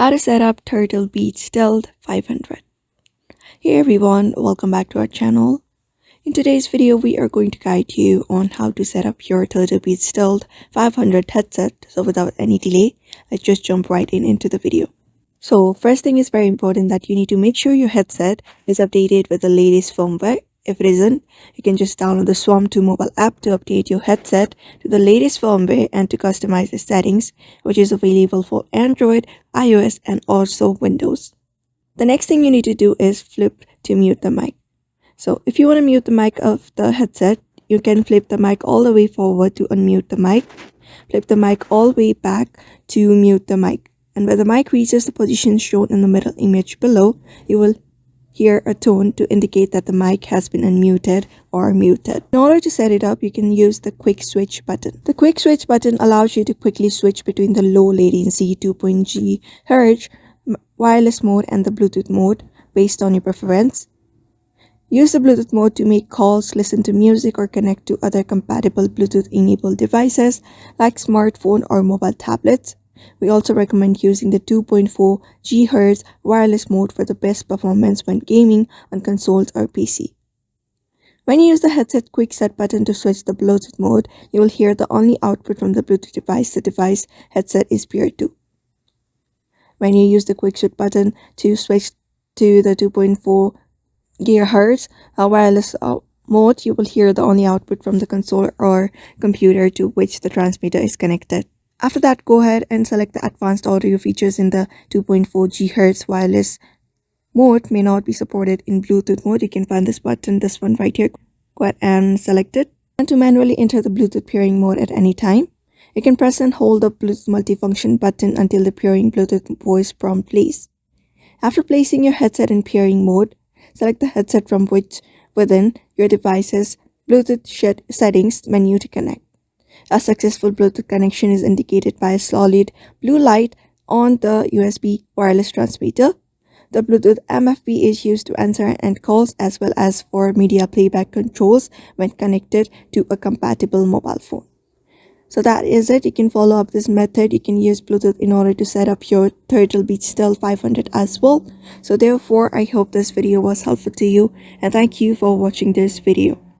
How to set up Turtle Beach Stealth 500. Hey everyone, welcome back to our channel. In today's video, we are going to guide you on how to set up your Turtle Beach Stealth 500 headset. So without any delay, let's just jump right into the video. So first thing is very important that you need to make sure your headset is updated with the latest firmware. If it isn't, you can just download the Swam 2 mobile app to update your headset to the latest firmware and to customize the settings, which is available for Android, iOS, and also Windows. The next thing you need to do is flip to mute the mic. So if you want to mute the mic of the headset, you can flip the mic all the way forward to unmute the mic, flip the mic all the way back to mute the mic. And when the mic reaches the position shown in the middle image below, you will hear a tone to indicate that the mic has been unmuted or muted. In order to set it up, you can use the quick switch button. The quick switch button allows you to quickly switch between the low latency 2.0 GHz wireless mode and the Bluetooth mode based on your preference. Use the Bluetooth mode to make calls, listen to music, or connect to other compatible Bluetooth-enabled devices like smartphone or mobile tablets. We also recommend using the 2.4 GHz wireless mode for the best performance when gaming on consoles or PC. When you use the headset quick set button to switch the Bluetooth mode, you will hear the only output from the Bluetooth device the device headset is paired to. When you use the quick switch button to switch to the 2.4 GHz wireless mode, you will hear the only output from the console or computer to which the transmitter is connected. After that, go ahead and select the advanced audio features in the 2.4 GHz wireless mode may not be supported in Bluetooth mode. You can find this button, this one right here. Go ahead and select it. And to manually enter the Bluetooth pairing mode at any time, you can press and hold the Bluetooth multifunction button until the pairing Bluetooth voice prompt plays. After placing your headset in pairing mode, select the headset from which within your device's Bluetooth settings menu to connect. A successful Bluetooth connection is indicated by a solid blue light on the USB wireless transmitter. The Bluetooth MFP is used to answer and calls as well as for media playback controls when connected to a compatible mobile phone. So that is it. You can follow up this method. You can use Bluetooth in order to set up your Turtle Beach Stealth 500 as well. So therefore, I hope this video was helpful to you and thank you for watching this video.